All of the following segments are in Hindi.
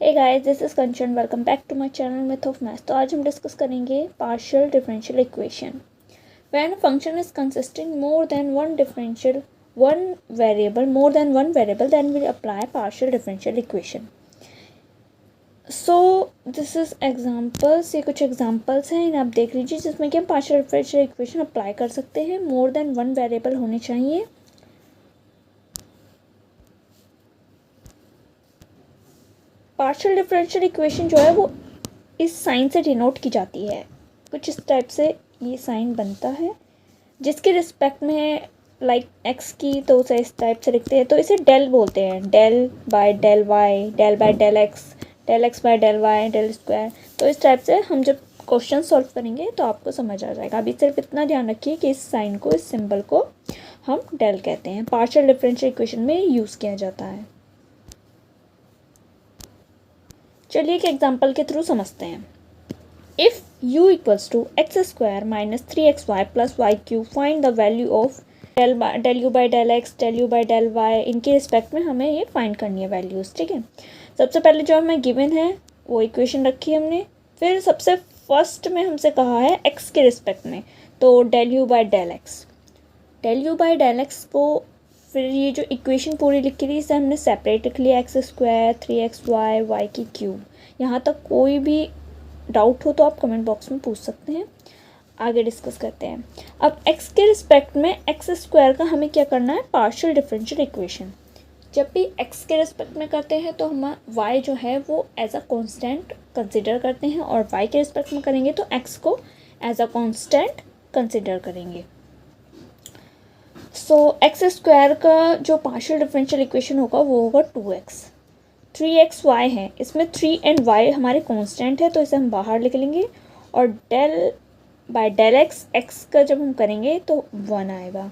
Hey guys, this is Kanchan. Welcome back to my channel math of maths. तो आज हम डिस्कस करेंगे partial differential equation. When a function is consisting more than one variable then we apply partial differential equation. So this is examples. ये कुछ एग्जांपल्स हैं, इन्हें आप देख लीजिए, जिसमें कि हम पार्शियल डिफरेंशियल इक्वेशन अप्लाई कर सकते हैं। मोर देन वन वेरिएबल होने चाहिए। पार्शियल डिफरेंशियल इक्वेशन जो है वो इस साइन से डिनोट की जाती है। कुछ इस टाइप से ये साइन बनता है, जिसके रिस्पेक्ट में लाइक एक्स की, तो उसे इस टाइप से लिखते हैं, तो इसे डेल बोलते हैं। Del by del y, del by del x by del y, del square. तो इस टाइप से हम जब क्वेश्चन सॉल्व करेंगे तो आपको समझ आ जाएगा। अभी सिर्फ इतना ध्यान रखिए कि इस साइन को, इस सिंबल को हम डेल कहते हैं, पार्शियल डिफरेंशियल इक्वेशन में यूज़ किया जाता है। चलिए एक एग्जांपल के थ्रू समझते हैं। If u equals to x square minus 3xy plus y cube, find the value of del u by del x, del u by del y. इनके रिस्पेक्ट में हमें ये फाइंड करनी है वैल्यूज़। ठीक है, सबसे पहले जो हमें गिवन है वो इक्वेशन रखी है हमने। फिर सबसे फर्स्ट में हमसे कहा है एक्स के रिस्पेक्ट में, तो del u by del x. Del u by del x को फिर ये जो इक्वेशन पूरी लिखी थी, इसे हमने सेपरेट लिख लिया, एक्स स्क्वायर 3xy वाई की क्यूब। यहाँ तक कोई भी डाउट हो तो आप कमेंट बॉक्स में पूछ सकते हैं, आगे डिस्कस करते हैं। अब x के रिस्पेक्ट में एक्स स्क्वायर का हमें क्या करना है, पार्शियल डिफरेंशियल इक्वेशन। जब भी x के रिस्पेक्ट में करते हैं तो हम y जो है वो एज अ कांस्टेंट कंसिडर करते हैं, और y के रिस्पेक्ट में करेंगे तो x को एज अ कांस्टेंट कंसिडर करेंगे। सो एक्स स्क्वायर का जो पार्शियल डिफरेंशियल इक्वेशन होगा वो होगा 2x। 3xy है, इसमें 3 एंड y हमारे कांस्टेंट है, तो इसे हम बाहर लिख लेंगे। और डेल बाय डेल एक्स का जब हम करेंगे तो 1 आएगा।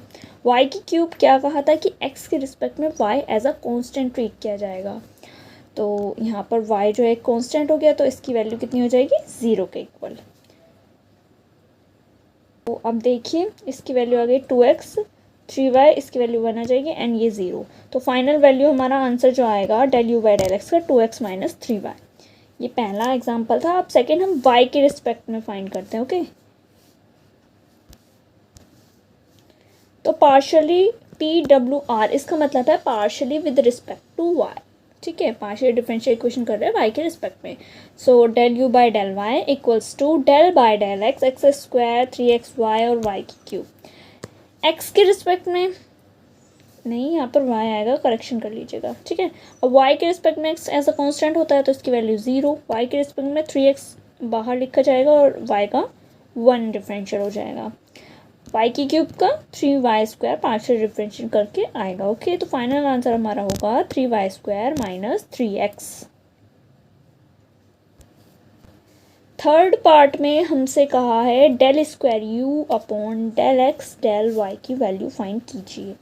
y की क्यूब क्या कहा था कि x के रिस्पेक्ट में y as a constant treat किया जाएगा, तो यहाँ पर y जो है कांस्टेंट हो गया, तो इसकी वैल्यू कितनी हो जाएगी, 0 के इक्वल। तो अब देखिए इसकी वैल्यू आ गई 2x, 3y, इसकी वैल्यू 1 आ जाएगी, एंड ये 0। तो फाइनल वैल्यू हमारा आंसर जो आएगा del u by del x का 2x माइनस 3y। ये पहला एग्जांपल था। अब सेकेंड हम y के रिस्पेक्ट में फाइंड करते हैं। ओके, तो पार्शली PWR, इसका मतलब है partially with respect to y। ठीक है, पार्शियल डिफरेंशियल इक्वेशन कर रहे हैं y के रिस्पेक्ट में। So del u by del y equals to del by del x, x square 3xy और y की क्यूब। x के रिस्पेक्ट में नहीं, यहाँ पर y आएगा, करेक्शन कर लीजिएगा। ठीक है, अब y के रिस्पेक्ट में x एज अ कांस्टेंट होता है तो इसकी वैल्यू 0। y के रिस्पेक्ट में 3x बाहर लिखा जाएगा और y का 1 डिफरेंशियल हो जाएगा। y की क्यूब का 3y स्क्वायर पार्शियल डिफरेंशियल करके आएगा। ओके, तो फाइनल आंसर हमारा होगा 3y square minus 3x। Third part में हमसे कहा है del square u upon del x del y की वैल्यू फाइंड कीजिए।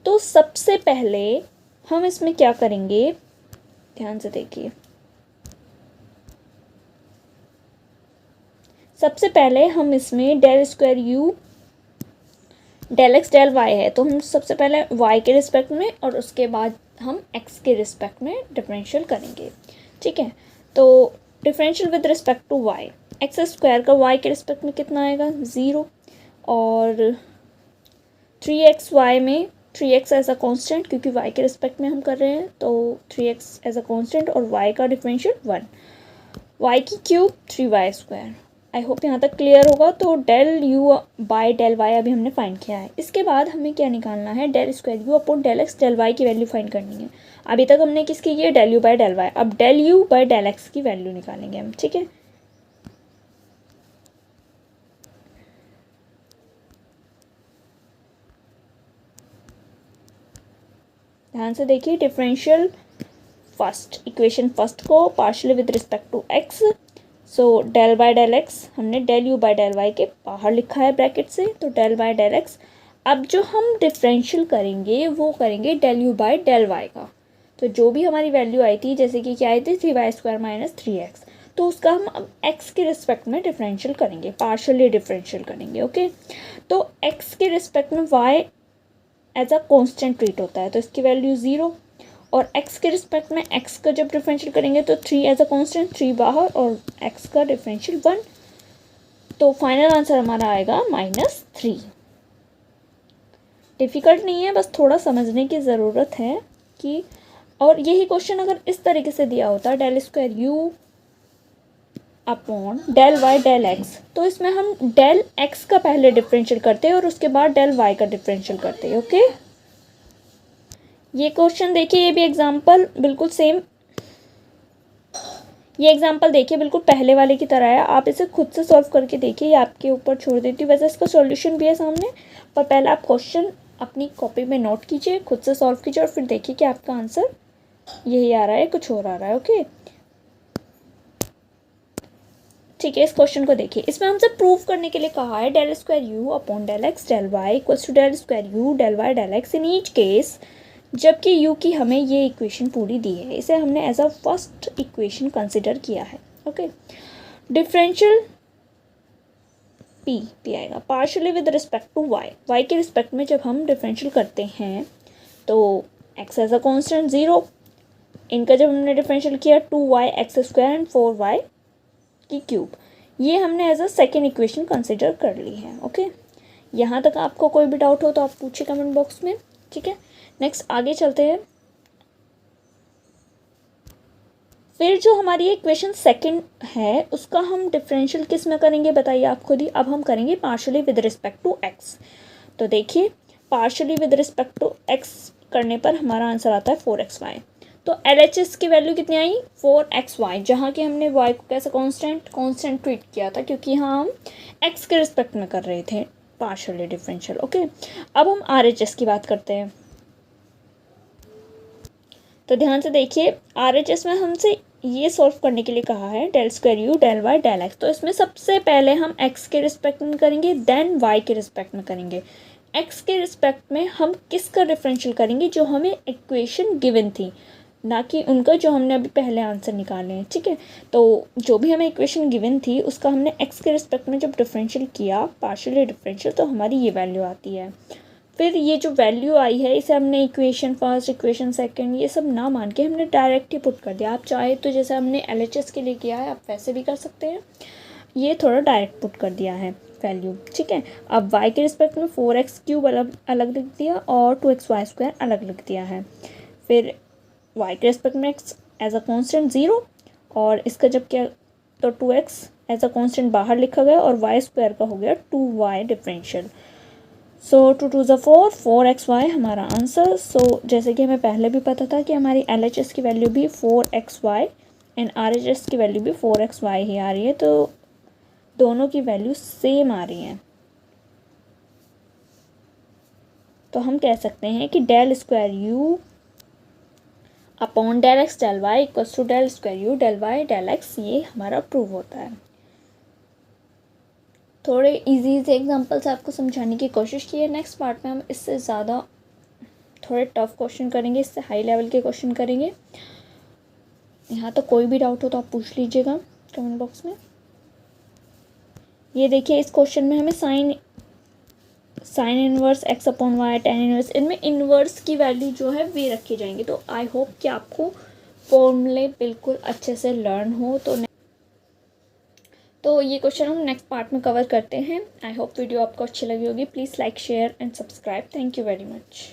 तो सबसे पहले हम इसमें क्या करेंगे, ध्यान से देखिए। सबसे पहले हम इसमें del square u del x del y है, तो हम सबसे पहले y के रिस्पेक्ट में और उसके बाद हम x के रिस्पेक्ट में डिफरेंशियल करेंगे। ठीक है, तो differential with respect to y, x square का y के रिस्पेक्ट में कितना आएगा, 0। और 3xy में 3x एज अ कांस्टेंट, क्योंकि y के रिस्पेक्ट में हम कर रहे हैं, तो 3x एज अ कांस्टेंट और y का डिफरेंशियल 1। y की cube 3y square. I hope यहाँ तक क्लियर होगा। तो del you by del y अभी हमने फाइंड किया है। इसके बाद हमें क्या निकालना है, del square you upon del x del Y की वैल्यू फाइंड करनी है। अभी तक हमने किसकी की है, del you by del Y. अब del you by del X की वैल्यू निकालेंगे हम। ठीक है, ध्यान से देखिए। डिफरेंशियल फर्स्ट, इक्वेशन फर्स्ट को partially with respect to X. So del by del X हमने del you by del Y के बाहर लिखा है ब्रैकेट से, तो डेल बाय डेल एक्स। अब जो हम डिफरेंशियल करेंगे वो करेंगे del you by del y का। तो जो भी हमारी वैल्यू आई थी, जैसे कि क्या आई थी, 3y स्क्वायर माइनस 3x, तो उसका हम अब x के रिस्पेक्ट में डिफरेंशियल करेंगे, पार्शियली डिफरेंशियल करेंगे। ओके, तो x के रिस्पेक्ट में y as a constant treat होता है, तो इसकी वैल्यू 0। और x के रिस्पेक्ट में x का जब डिफरेंशियल करेंगे तो 3 एज अ कांस्टेंट, 3 बाहर और x का डिफरेंशियल 1, तो फाइनल आंसर हमारा आएगा -3। डिफ़िकल्ट नहीं है, बस थोड़ा समझने की ज़रूरत है कि, और यही क्वेश्चन अगर इस तरीके से दिया होता del square you upon del y del x, तो इसमें हम डेल एक्स का पहले डिफरेंशियल करते और उसके बाद डेल वाई का डिफरेंशियल करते। ओके, ये क्वेश्चन देखिए, ये भी एग्जाम्पल बिल्कुल सेम, ये एग्जाम्पल देखिए बिल्कुल पहले वाले की तरह है। आप इसे खुद से सॉल्व करके देखिए, ये आपके ऊपर छोड़ देती हूँ। वैसे इसका सॉल्यूशन भी है सामने, पर पहले आप क्वेश्चन अपनी कॉपी में नोट कीजिए, खुद से सॉल्व कीजिए और फिर देखिए कि आपका आंसर यही आ रहा है, कुछ और आ रहा है। ओके, ठीक है, इस क्वेश्चन को देखिए। इसमें हमसे प्रूव करने के लिए कहा है del square you upon del x del y equals to del square u del y del x in each case, जबकि यू की हमें ये इक्वेशन पूरी दी है, इसे हमने as a first equation consider किया है। ओके, डिफरेंशियल पी आएगा partially with respect to y, y के रिस्पेक्ट में जब हम डिफरेंशियल करते हैं तो एक्स एज अ कॉन्स्टेंट 0, इनका जब हमने डिफरेंशियल किया 2y x square and 4y की क्यूब, ये हमने as a second equation consider कर ली है। ओके, यहाँ तक आपको कोई भी डाउट हो तो आप पूछिए कमेंट बॉक्स में। ठीक है, नेक्स्ट आगे चलते हैं। फिर जो हमारी इक्वेशन सेकंड है उसका हम डिफरेंशियल किस में करेंगे बताइए आप खुद ही। अब हम करेंगे partially with respect to x. तो देखिए, partially with respect to x करने पर हमारा आंसर आता है 4xy। तो LHS की वैल्यू कितनी आई 4xy, जहाँ कि हमने y को कैसे कांस्टेंट ट्रीट किया था, क्योंकि यहाँ हम x के रिस्पेक्ट में कर रहे थे पार्शियली डिफरेंशियल। ओके, अब हम RHS की बात करते हैं। तो ध्यान से देखिए, RHS में हमसे ये सॉल्व करने के लिए कहा है del square u del y del x. तो इसमें सबसे पहले हम x के रिस्पेक्ट में करेंगे, देन y के रिस्पेक्ट में करेंगे। x के रिस्पेक्ट में हम किसका डिफरेंशियल करेंगे, जो हमें इक्वेशन गिवन थी, ना कि उनका जो हमने अभी पहले आंसर निकाले हैं। ठीक है, तो जो भी हमें इक्वेशन गिवन थी उसका हमने x के रिस्पेक्ट में जब डिफरेंशियल किया पार्शियली डिफरेंशियल, तो हमारी ये वैल्यू आती है। फिर ये जो वैल्यू आई है इसे हमने इक्वेशन फर्स्ट इक्वेशन सेकंड ये सब ना मान के हमने डायरेक्ट ही पुट कर दिया। आप चाहे तो जैसे हमने LHS के लिए किया है आप वैसे भी कर सकते हैं, ये थोड़ा डायरेक्ट पुट कर दिया है वैल्यू। ठीक है, अब y के रिस्पेक्ट में 4x³ अलग लिख दिया और 2xy² अलग लिख दिया है। फिर y के रिस्पेक्ट में x एज अ कॉन्स्टेंट 0 और इसका जब क्या तो 2x एज अ कॉन्स्टेंट बाहर लिखा गया और y² का हो गया 2y डिफरेंशियल। सो 2 2 ज़ा 4, 4xy हमारा आंसर। सो जैसे कि हमें पहले भी पता था कि हमारी LHS की वैल्यू भी 4xy एंड RHS की वैल्यू भी 4xy ही आ रही है, तो दोनों की वैल्यू सेम आ रही हैं। तो हम कह सकते हैं कि del square you upon del x del y equals to del square u del y del x, ये हमारा प्रूव होता है। थोड़े इजी से एग्जांपल्स आपको समझाने की कोशिश की है। नेक्स्ट पार्ट में हम इससे ज़्यादा थोड़े टफ क्वेश्चन करेंगे, इससे हाई लेवल के क्वेश्चन करेंगे। यहाँ तो कोई भी डाउट हो तो आप पूछ लीजिएगा कमेंट बॉक्स में। ये देखिए, इस क्वेश्चन में हमें sine inverse x upon y, tan inverse, इनमें इनवर्स की वैल्यू जो है वे रखे जाएंगे। तो आई होप कि आपको फॉर्मूले बिल्कुल अच्छे से लर्न हो। तो ये क्वेश्चन हम नेक्स्ट पार्ट में कवर करते हैं। आई होप वीडियो आपको अच्छी लगी होगी। Please like share and subscribe. Thank you very much.